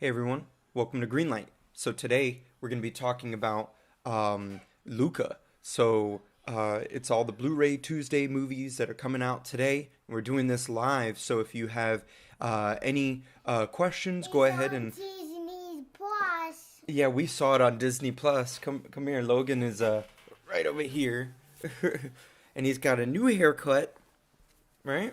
Hey everyone, welcome to Greenlight. So today we're going to be talking about Luca. It's all the Blu-ray Tuesday movies that are coming out today. We're doing this live, so if you have any questions, go ahead and Disney Plus. yeah, we saw it on Disney Plus. Come here, Logan is right over here, and he's got a new haircut, right?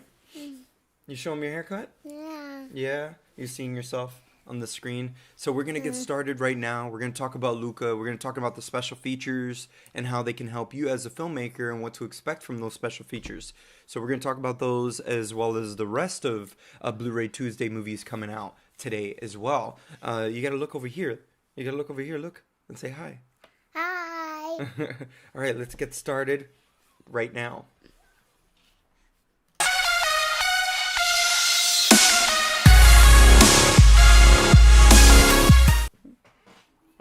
You show him your haircut? Yeah. Yeah, you're seeing yourself on the screen. So we're going to get started right now. We're going to talk about Luca. We're going to talk about the special features and how they can help you as a filmmaker and what to expect from those special features. So we're going to talk about those as well as the rest of Blu-ray Tuesday movies coming out today as well. You got to look over here. You got to look over here. Look and say hi. Hi. All right, let's get started right now.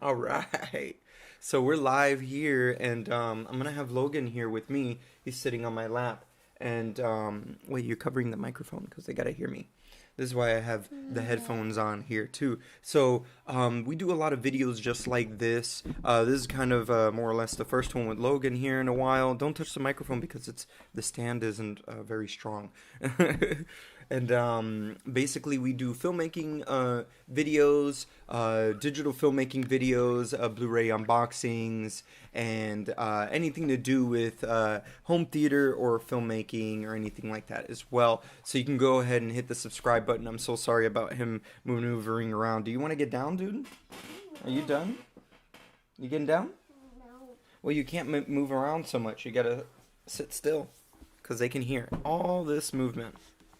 All right. So we're live here, and I'm going to have Logan here with me. He's sitting on my lap. And wait, you're covering the microphone because they got to hear me. This is why I have the headphones on here, too. So we do a lot of videos just like this. This is kind of more or less the first one with Logan here in a while. Don't touch the microphone because the stand isn't very strong. And basically we do filmmaking videos, digital filmmaking videos, Blu-ray unboxings, and anything to do with home theater or filmmaking or anything like that as well. So you can go ahead and hit the subscribe button. I'm so sorry about him maneuvering around. Do you want to get down, dude? Are you done? You getting down? No. Well, you can't move around so much. You gotta sit still because they can hear all this movement.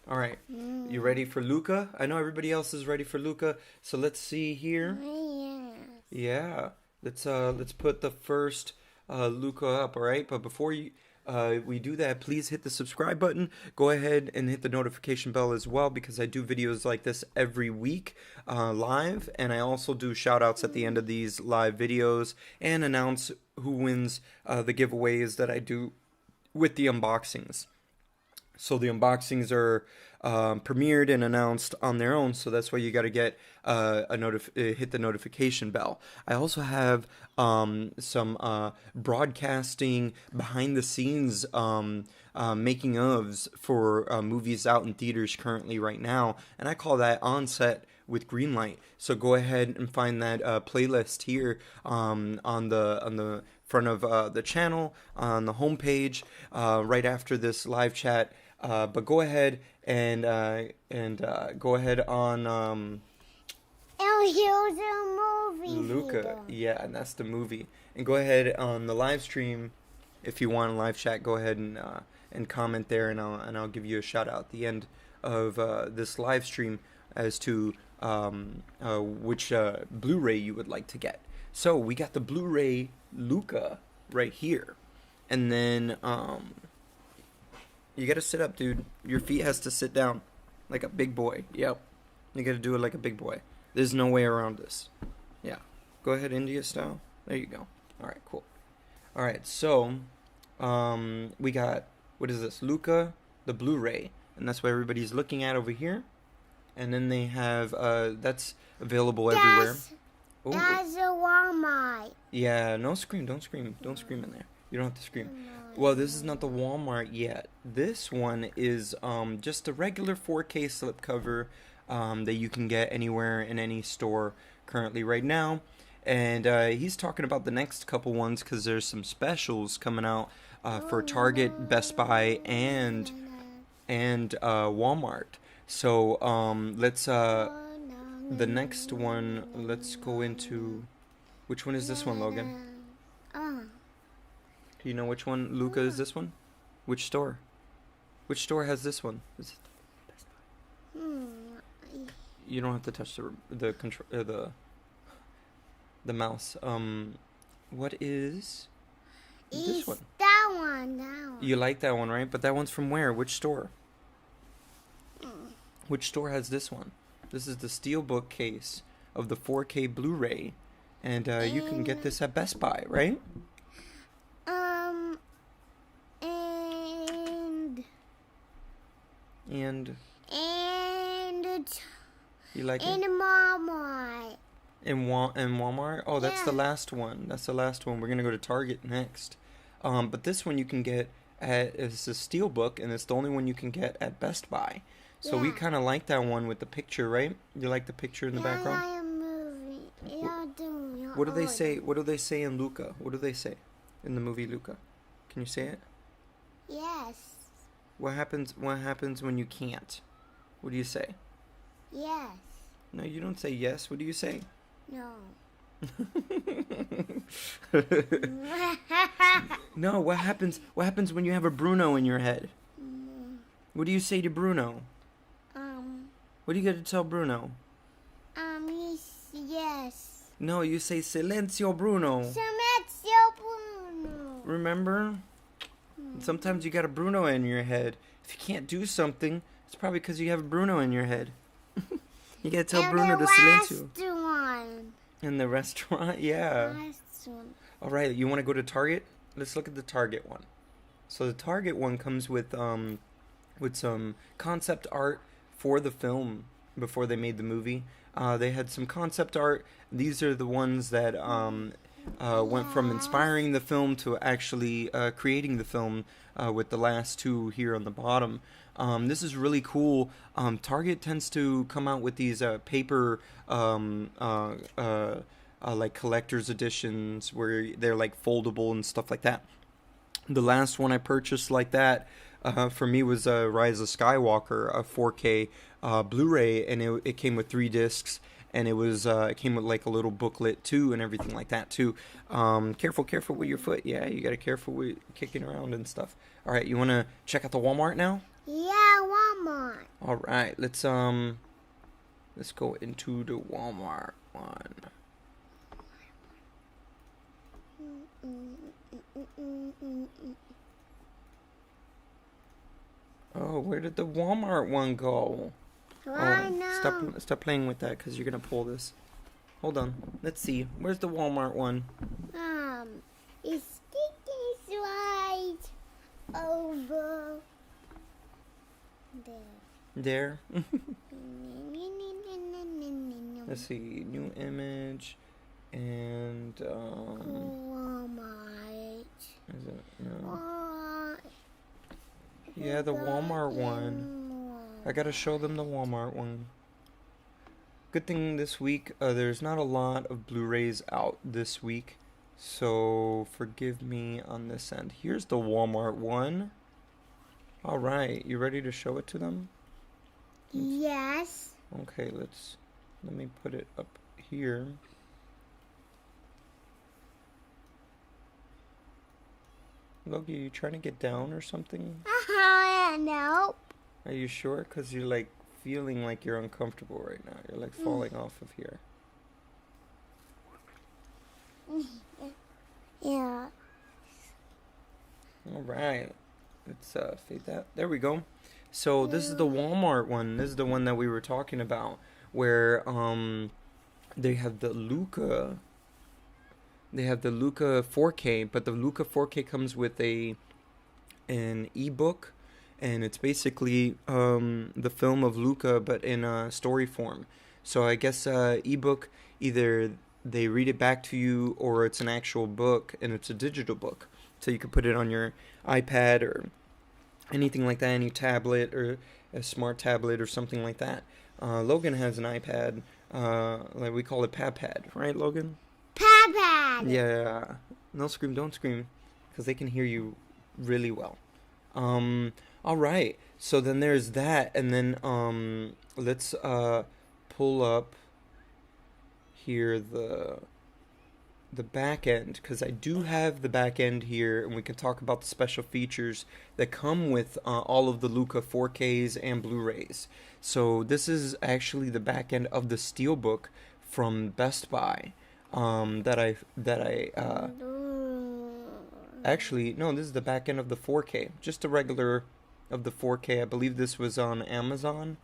All right, you ready for Luca? I know everybody else is ready for Luca, so let's see here. Yeah. Yeah, let's put the first Luca up, all right? But before we do that, please hit the subscribe button. Go ahead and hit the notification bell as well because I do videos like this every week live, and I also do shout outs at the end of these live videos and announce who wins the giveaways that I do with the unboxings. So the unboxings are premiered and announced on their own, so that's why you got to get hit the notification bell. I also have some broadcasting behind the scenes making ofs for movies out in theaters currently right now, and I call that On Set with Greenlight. So go ahead and find that playlist here on the front of the channel on the homepage right after this live chat. But go ahead and go ahead on And here's a movie. Luca. Yeah, and that's the movie. And go ahead on the live stream if you want a live chat. Go ahead and comment there, and I'll give you a shout out at the end of this live stream as to which Blu-ray you would like to get. So we got the Blu-ray Luca right here, and then you gotta sit up, dude. Your feet has to sit down like a big boy. Yep, you gotta do it like a big boy. There's no way around this. Yeah, go ahead, India style. There you go. All right, cool. All right, so we got, what is this, Luca the Blu-ray, and that's what everybody's looking at over here. And then they have that's available everywhere. That's a Walmart. Yeah, no scream, don't scream in there. You don't have to scream. Well, this is not the Walmart yet. This one is just a regular 4K slipcover that you can get anywhere in any store currently right now. And he's talking about the next couple ones because there's some specials coming out for Target, Best Buy, and Walmart. So let's the next one. Let's go into, which one is this one, Logan? Do you know which one, Luca, is this one? Which store? Which store has this one? Is it Best Buy? You don't have to touch the control the mouse. What is this one? That one. You like that one, right? But that one's from where? Which store? Which store has this one? This is the steelbook case of the 4K Blu-ray, and you can get this at Best Buy, right? And You like in it? Walmart. In Walmart? Oh, that's the last one. That's the last one. We're gonna go to Target next. But this one you can get it's a steel book, and it's the only one you can get at Best Buy. So we kind of like that one with the picture, right? You like the picture in the background? Yeah, movie. What do they say? What do they say in Luca? What do they say in the movie Luca? Can you say it? Yes. What happens when you can't? What do you say? Yes. No, you don't say yes. What do you say? No. No, what happens when you have a Bruno in your head? What do you say to Bruno? What do you got to tell Bruno? Yes. No, you say Silenzio Bruno. Silenzio Bruno. Remember? Sometimes you got a Bruno in your head. If you can't do something, it's probably because you have a Bruno in your head. You gotta tell Bruno to Silenzio. One. In the restaurant, yeah. Last one. All right, you want to go to Target? Let's look at the Target one. So the Target one comes with some concept art for the film before they made the movie. They had some concept art. These are the ones that went from inspiring the film to actually creating the film with the last two here on the bottom. This is really cool. Target tends to come out with these paper like collector's editions where they're like foldable and stuff like that. The last one I purchased like that for me was Rise of Skywalker, a 4K Blu-ray, and it came with 3 discs. And it came with like a little booklet too, and everything like that too. Careful with your foot. Yeah, you gotta careful with kicking around and stuff. All right, you wanna check out the Walmart now? Yeah, Walmart. All right, let's go into the Walmart one. Oh, where did the Walmart one go? Stop playing with that because you're gonna pull this. Hold on. Let's see. Where's the Walmart one? It's right over there. Let's see. New image and Walmart. Is it no? Yeah, the Walmart one. I gotta show them the Walmart one. Good thing this week, there's not a lot of Blu-rays out this week, so forgive me on this end. Here's the Walmart one. All right, you ready to show it to them? Yes. Okay, let me put it up here. Loki, are you trying to get down or something? Nope. Are you sure? Because you're like feeling like you're uncomfortable right now. You're like falling off of here. Yeah. All right. Let's fade that. There we go. So this is the Walmart one. This is the one that we were talking about, where they have the Luca. They have the Luca 4K, but the Luca 4K comes with an ebook, and it's basically the film of Luca, but in a story form. So I guess ebook, either they read it back to you, or it's an actual book, and it's a digital book. So you could put it on your iPad or anything like that, any tablet or a smart tablet or something like that. Logan has an iPad, like we call it Pad, right, Logan? Pad. Yeah. No scream, don't scream, because they can hear you really well. All right. So then there's that, and then let's pull up here the back end, because I do have the back end here, and we can talk about the special features that come with all of the Luca 4Ks and Blu-rays. So this is actually the back end of the Steelbook from Best Buy. Actually, no, this is the back end of the 4K, just a regular of the 4K. I believe this was on amzn.to.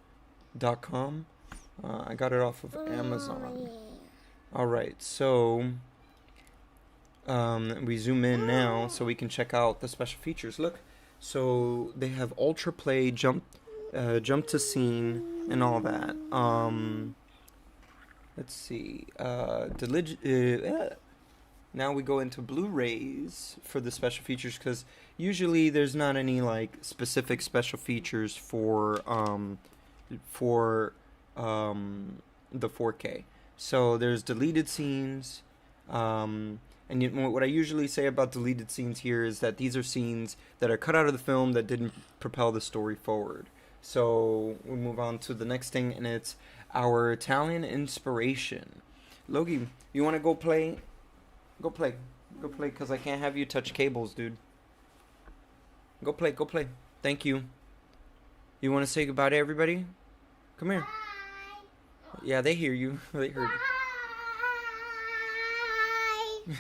I got it off of Amazon. All right, so we zoom in now so we can check out the special features. Look, so they have ultra play, jump to scene, and all that. let's see. Now we go into Blu-rays for the special features because usually there's not any like specific special features for the 4K. So there's deleted scenes, and what I usually say about deleted scenes here is that these are scenes that are cut out of the film that didn't propel the story forward. So we'll move on to the next thing, and it's our Italian inspiration. Logie, you want to go play? Go play. Go play, because I can't have you touch cables, dude. Go play, go play. Thank you. You want to say goodbye to everybody? Come here. Yeah, they hear you. They heard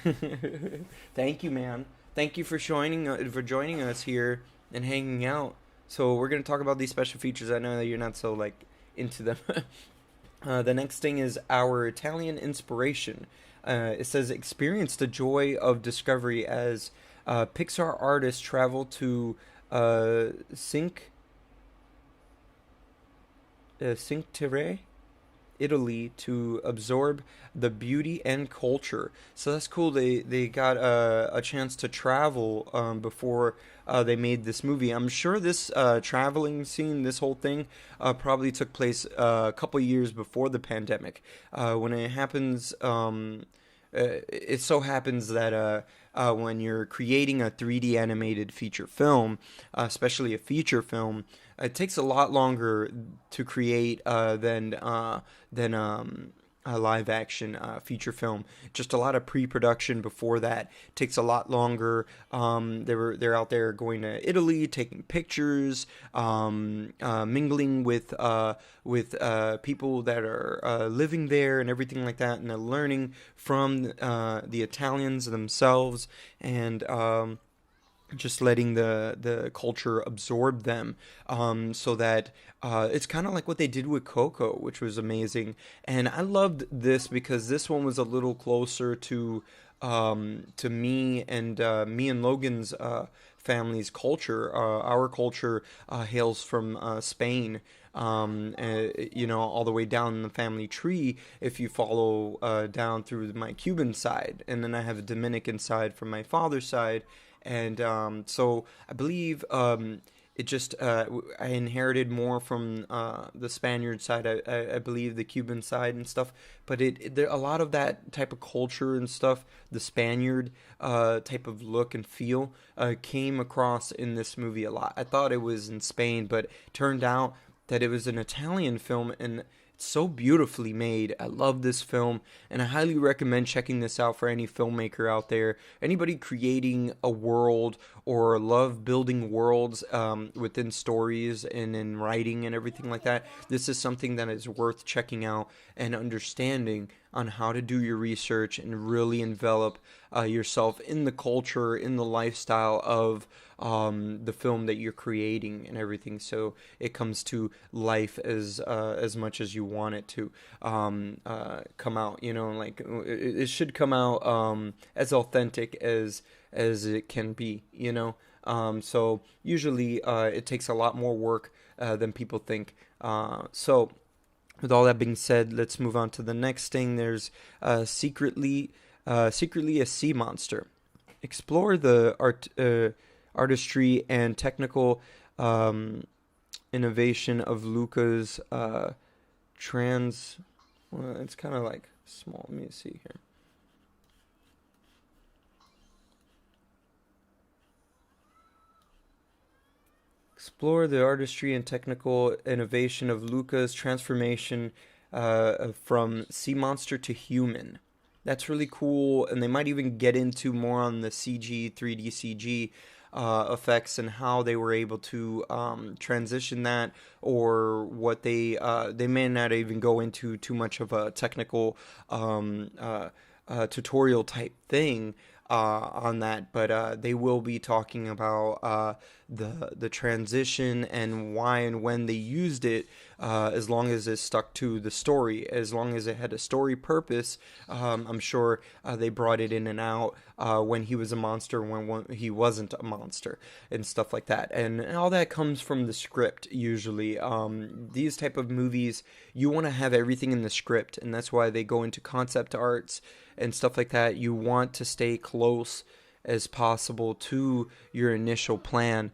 you. Thank you, man. Thank you for joining us here and hanging out. So we're going to talk about these special features. I know that you're not so, like, into them. The next thing is our Italian inspiration. It says, experience the joy of discovery as Pixar artists travel to Cinque Terre, Italy, to absorb the beauty and culture. So that's cool. They got a chance to travel before they made this movie. I'm sure this traveling scene, this whole thing, probably took place a couple years before the pandemic. When it happens, it so happens that when you're creating a 3D animated feature film, especially a feature film, it takes a lot longer to create than a live action feature film. Just a lot of pre-production before that. It takes a lot longer. They're out there going to Italy, taking pictures, mingling with people that are living there and everything like that, and they're learning from the Italians themselves, and just letting the culture absorb them, so that it's kind of like what they did with Coco, which was amazing. And I loved this because this one was a little closer to me and Logan's family's culture. Our culture hails from Spain. All the way down the family tree if you follow down through my Cuban side, and then I have a Dominican side from my father's side. And so I believe it just I inherited more from the Spaniard side. I believe the Cuban side and stuff. But there a lot of that type of culture and stuff, the Spaniard type of look and feel, came across in this movie a lot. I thought it was in Spain, but turned out that it was an Italian film, and so beautifully made. I love this film, and I highly recommend checking this out for any filmmaker out there, anybody creating a world or love building worlds within stories and in writing and everything like that. This is something that is worth checking out and understanding on how to do your research and really envelop yourself in the culture, in the lifestyle of the film that you're creating and everything, so it comes to life as much as you want it to come out. Like it should come out as authentic as it can be. So usually it takes a lot more work than people think. So with all that being said, let's move on to the next thing. There's secretly a sea monster. Explore the artistry and technical innovation of Luca's well, it's kind of like small. Let me see here. Explore the artistry and technical innovation of Luca's transformation from sea monster to human. That's really cool, and they might even get into more on the CG, 3D CG effects and how they were able to transition that, or what they may not even go into too much of a technical tutorial type thing on that, but they will be talking about the transition and why and when they used it as long as it stuck to the story, as long as it had a story purpose. I'm sure they brought it in and out when he was a monster, when he wasn't a monster, and stuff like that. And all that comes from the script usually. These type of movies, you want to have everything in the script, and that's why they go into concept arts and stuff like that. You want to stay close as possible to your initial plan,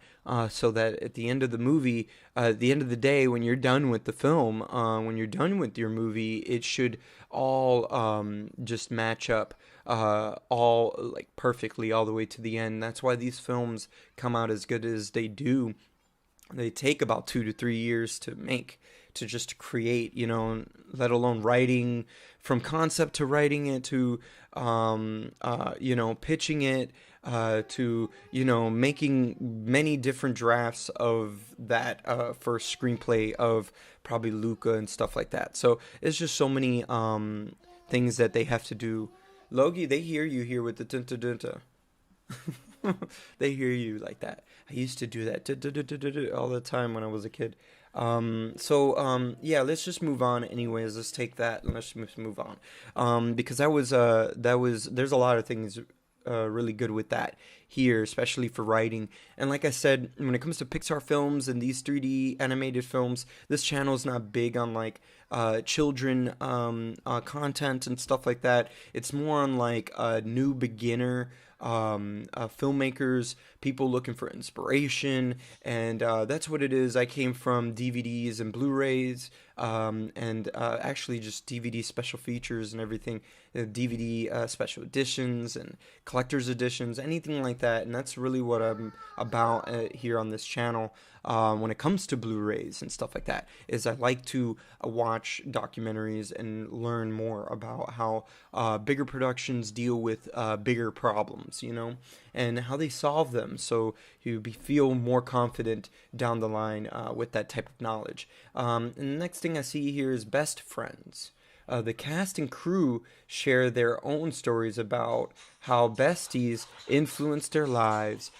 so that at the end of the movie, at the end of the day, when you're done with the film, when you're done with your movie, it should all just match up all like perfectly all the way to the end. That's why these films come out as good as they do. They take about 2 to 3 years to make, to just create, let alone writing, from concept to writing it to pitching it, to making many different drafts of that first screenplay of probably Luca and stuff like that. So it's just so many things that they have to do. Logie, they hear you here with the dunta dunta. They hear you like that. I used to do that all the time when I was a kid. Yeah, let's just move on anyways. Let's take that and let's move on. Because there's a lot of things really good with that here, especially for writing. And like I said, when it comes to Pixar films and these 3D animated films, this channel is not big on like children content and stuff like that. It's more on like new beginner filmmakers, people looking for inspiration, and that's what it is. I came from DVDs and Blu-rays, and actually just DVD special features and everything, DVD special editions and collector's editions, anything like that. And that's really what I'm about here on this channel. When it comes to Blu-rays and stuff like that, is I like to watch documentaries and learn more about how bigger productions deal with bigger problems, and how they solve them, so you feel more confident down the line with that type of knowledge. And the next thing I see here is best friends. The cast and crew share their own stories about how besties influenced their lives.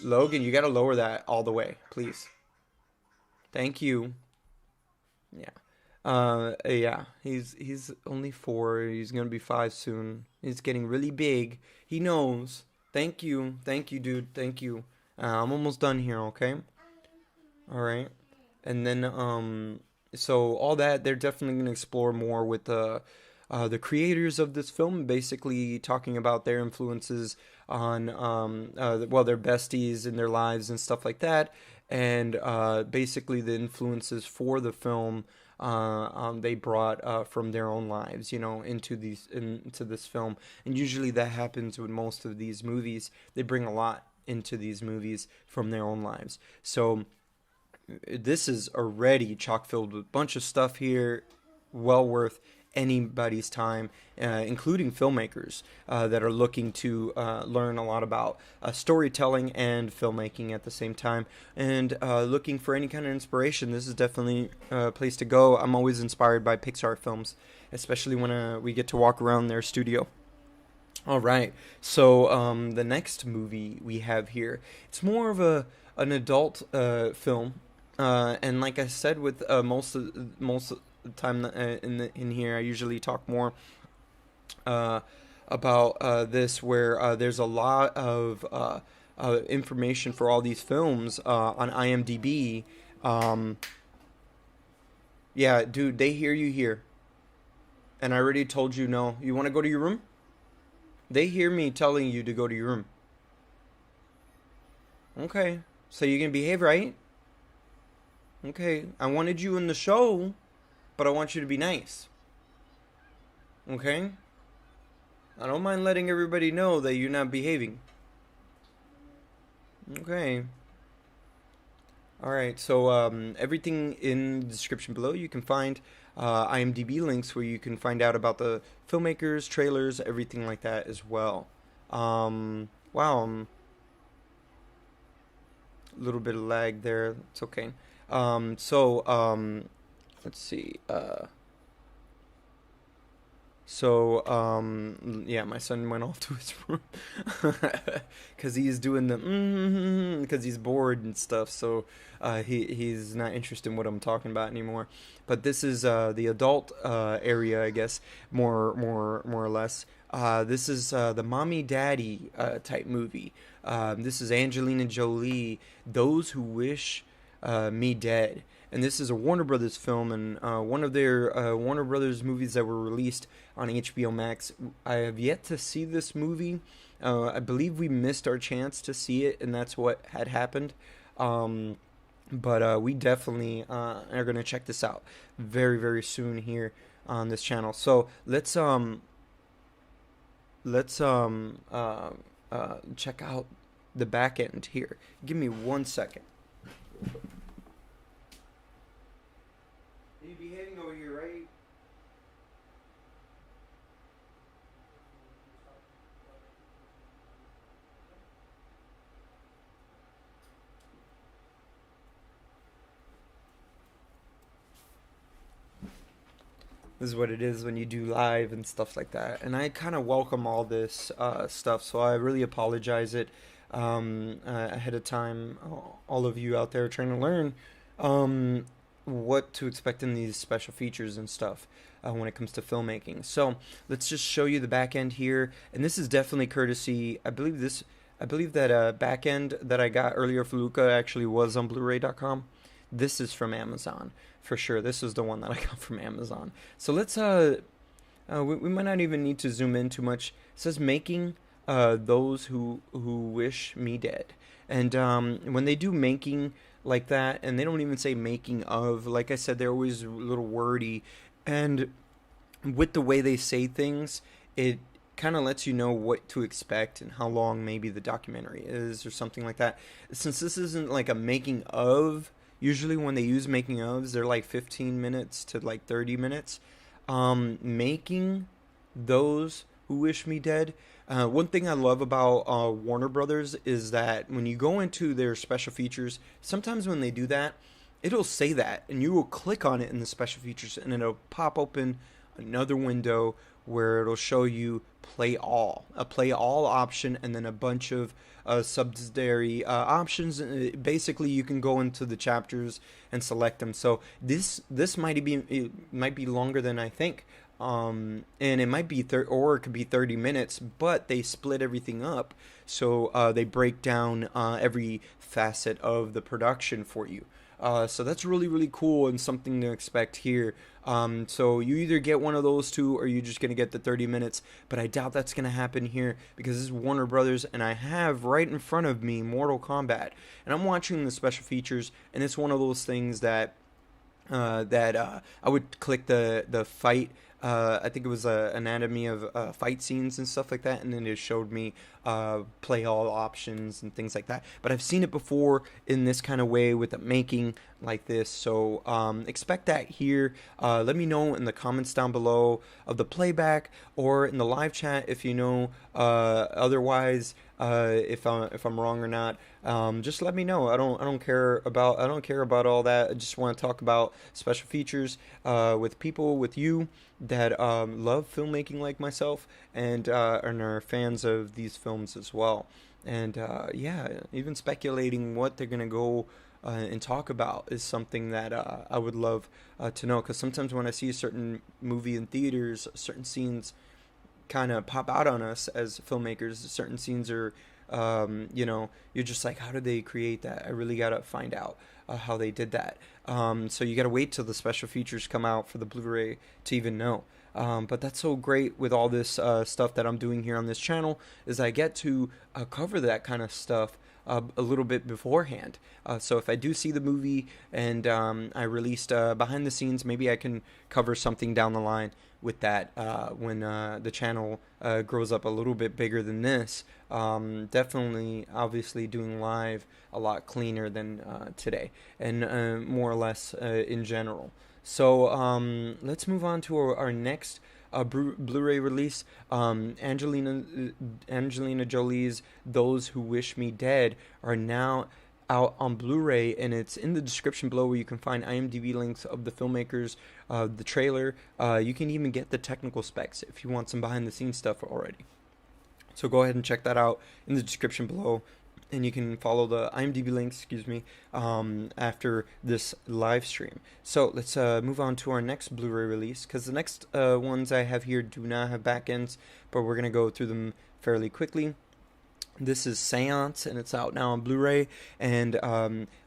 Logan, you gotta lower that all the way, please. Thank you. Yeah. He's only 4. He's gonna be 5 soon. He's getting really big. He knows. Thank you, dude. Thank you. I'm almost done here. Okay. All right. And then so all that, they're definitely gonna explore more with the creators of this film, basically talking about their influences on their besties in their lives and stuff like that, and basically the influences for the film they brought from their own lives, into this film. And usually that happens with most of these movies. They bring a lot into these movies from their own lives. So this is already chock filled with a bunch of stuff here, well worth anybody's time, including filmmakers that are looking to learn a lot about storytelling and filmmaking at the same time, and looking for any kind of inspiration. This is definitely a place to go. I'm always inspired by Pixar films, especially when we get to walk around their studio. All right, so the next movie we have here, it's more of an adult film, and like I said, with most of the time in here, I usually talk more about this, where there's a lot of information for all these films on IMDb. Yeah, dude, they hear you here, and I already told you no. You want to go to your room? They hear me telling you to go to your room. Okay, so you can behave, right? Okay, I wanted you in the show, but I want you to be nice. Okay? I don't mind letting everybody know that you're not behaving. Okay. Alright, so everything in the description below, you can find IMDb links where you can find out about the filmmakers, trailers, everything like that as well. Wow, a little bit of lag there. It's okay. Let's see. So, yeah, my son went off to his room because he's doing the because he's bored and stuff. So, he's not interested in what I'm talking about anymore. But this is the adult area, I guess, more or less. This is the mommy daddy type movie. This is Angelina Jolie, Those Who Wish Me Dead. And this is a Warner Brothers film, and one of their Warner Brothers movies that were released on HBO Max. I have yet to see this movie. I believe we missed our chance to see it, and that's what had happened. But we definitely are going to check this out very, very soon here on this channel. So let's check out the back end here. Give me 1 second. You behaving over here, right? This is what it is when you do live and stuff like that. And I kind of welcome all this stuff, so I really apologize it ahead of time. All of you out there trying to learn what to expect in these special features and stuff when it comes to filmmaking. So let's just show you the back end here, and this is definitely courtesy. I believe that back end that I got earlier for Luca actually was on Bluray.com. This is from Amazon for sure. This is the one that I got from Amazon. So let's we might not even need to zoom in too much. It says making those who wish me dead. And when they do making like that, and they don't even say making of, like I said, they're always a little wordy, and with the way they say things, it kind of lets you know what to expect and how long maybe the documentary is or something like that. Since this isn't like a making of, usually when they use making ofs, they're like 15 minutes to like 30 minutes. Making those who wish me dead. One thing I love about Warner Brothers is that when you go into their special features, sometimes when they do that, it'll say that, and you will click on it in the special features, and it'll pop open another window where it'll show you a play all option, and then a bunch of subsidiary options. Basically, you can go into the chapters and select them. So this might be longer than I think. And it might be or it could be 30 minutes, but they split everything up, so they break down every facet of the production for you. So that's really, really cool and something to expect here. So you either get one of those two, or you're just going to get the 30 minutes, but I doubt that's going to happen here because this is Warner Brothers, and I have right in front of me Mortal Kombat, and I'm watching the special features, and it's one of those things that I would click the fight. I think it was anatomy of fight scenes and stuff like that, and then it showed me play all options and things like that. But I've seen it before in this kind of way with a making like this, so expect that here. Let me know in the comments down below of the playback or in the live chat if you know otherwise. If I'm wrong or not, just let me know. I don't care about all that. I just want to talk about special features with people, with you that love filmmaking like myself, and are fans of these films as well. And yeah, even speculating what they're gonna go and talk about is something that I would love to know. Because sometimes when I see a certain movie in theaters, certain scenes kind of pop out on us as filmmakers. Certain scenes are, you're just like, how did they create that? I really gotta find out how they did that. So you gotta wait till the special features come out for the Blu-ray to even know. But that's so great with all this stuff that I'm doing here on this channel, is I get to cover that kind of stuff a little bit beforehand. So if I do see the movie and I released behind the scenes, maybe I can cover something down the line with that when the channel grows up a little bit bigger than this. Definitely, obviously, doing live a lot cleaner than today, and more or less in general. So let's move on to our next Blu-ray release. Angelina Jolie's Those Who Wish Me Dead are now out on Blu-ray, and it's in the description below where you can find IMDb links of the filmmakers, the trailer. You can even get the technical specs if you want some behind-the-scenes stuff already. So go ahead and check that out in the description below, and you can follow the IMDb links, after this live stream. So let's move on to our next Blu-ray release, because the next ones I have here do not have backends, but we're going to go through them fairly quickly. This is Seance, and it's out now on Blu-ray, and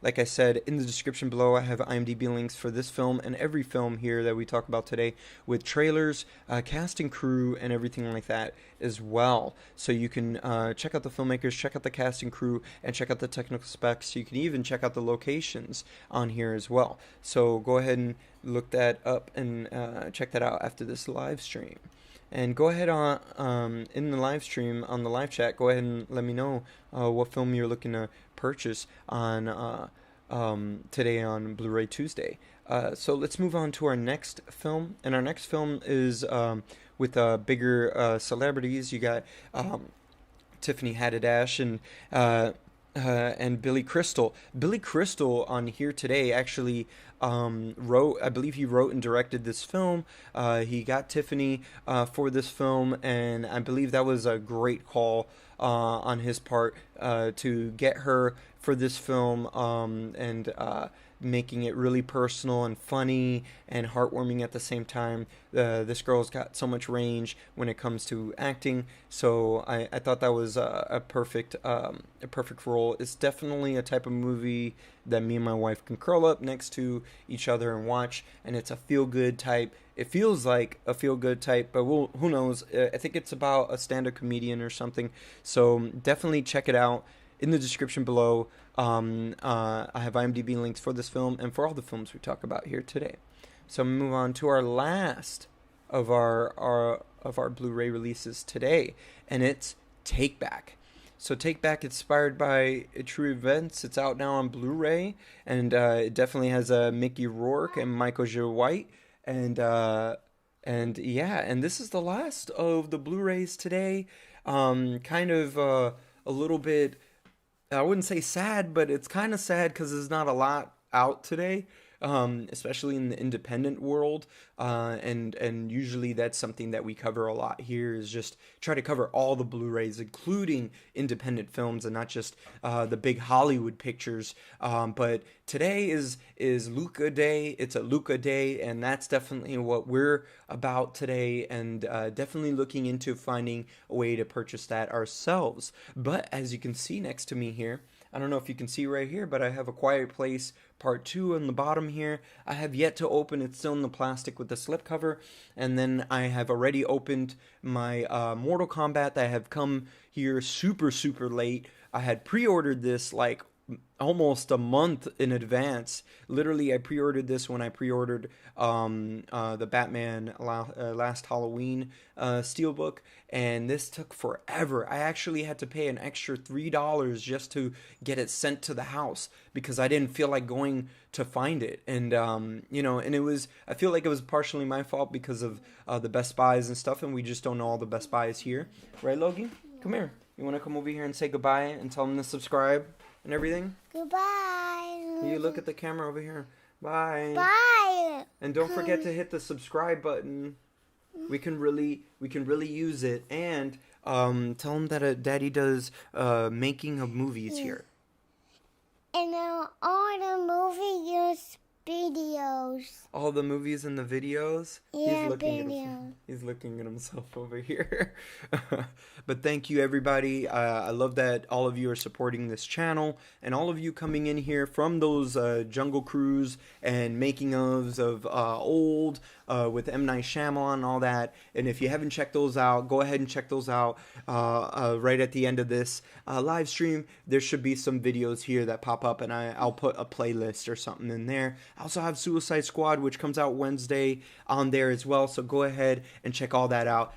like I said, in the description below I have IMDb links for this film and every film here that we talk about today, with trailers, cast and crew, and everything like that as well. So you can check out the filmmakers, check out the cast and crew, and check out the technical specs. You can even check out the locations on here as well. So go ahead and look that up and check that out after this live stream. And go ahead on in the live stream, on the live chat, go ahead and let me know what film you're looking to purchase on today on Blu-ray Tuesday. So let's move on to our next film. And our next film is with bigger celebrities. You got Tiffany Haddish and Billy Crystal. Billy Crystal on here today actually wrote, I believe he wrote and directed this film. He got Tiffany for this film, and I believe that was a great call on his part to get her for this film, and making it really personal and funny and heartwarming at the same time. This girl's got so much range when it comes to acting, so I thought that was a perfect role. It's definitely a type of movie that me and my wife can curl up next to each other and watch, and it's a feel-good type. It feels like a feel-good type, but who knows? I think it's about a stand-up comedian or something, so definitely check it out. In the description below, I have IMDb links for this film and for all the films we talk about here today. So I'm gonna move on to our last of our Blu-ray releases today, and it's Take Back. So Take Back, inspired by true events. It's out now on Blu-ray, and it definitely has Mickey Rourke and Michael J. White, and yeah, and this is the last of the Blu-rays today. Kind of a little bit, I wouldn't say sad, but it's kind of sad because there's not a lot out today, especially in the independent world. And usually that's something that we cover a lot here, is just try to cover all the Blu-rays, including independent films and not just the big Hollywood pictures. But today is Luca Day. It's a Luca Day, and that's definitely what we're about today, and definitely looking into finding a way to purchase that ourselves. But as you can see next to me here, I don't know if you can see right here, but I have A Quiet Place Part 2 on the bottom here. I have yet to open. It's still in the plastic with the slipcover. And then I have already opened my Mortal Kombat that have come here super, super late. I had pre-ordered this like almost a month in advance. Literally, I pre-ordered this when I pre-ordered the Batman Last Halloween steelbook, and this took forever. I actually had to pay an extra $3 just to get it sent to the house because I didn't feel like going to find it. And and it was, I feel like it was partially my fault because of the Best Buys and stuff, and we just don't know all the Best Buys here, right, Logie? Come here. You want to come over here and say goodbye and tell them to subscribe and everything? Goodbye. You look at the camera over here. Bye. Bye. And don't forget to hit the subscribe button. We can really use it. And tell them that Daddy does making of movies here. And all the movie videos. All the movies and the videos? Yeah, He's looking at himself over here. But thank you, everybody. I love that all of you are supporting this channel, and all of you coming in here from those Jungle Cruise and making ofs of old with M. Night Shyamalan and all that. And if you haven't checked those out, go ahead and check those out right at the end of this live stream. There should be some videos here that pop up, and I'll put a playlist or something in there. I also have Suicide Squad, which comes out Wednesday, on there as well. So go ahead and check all that out.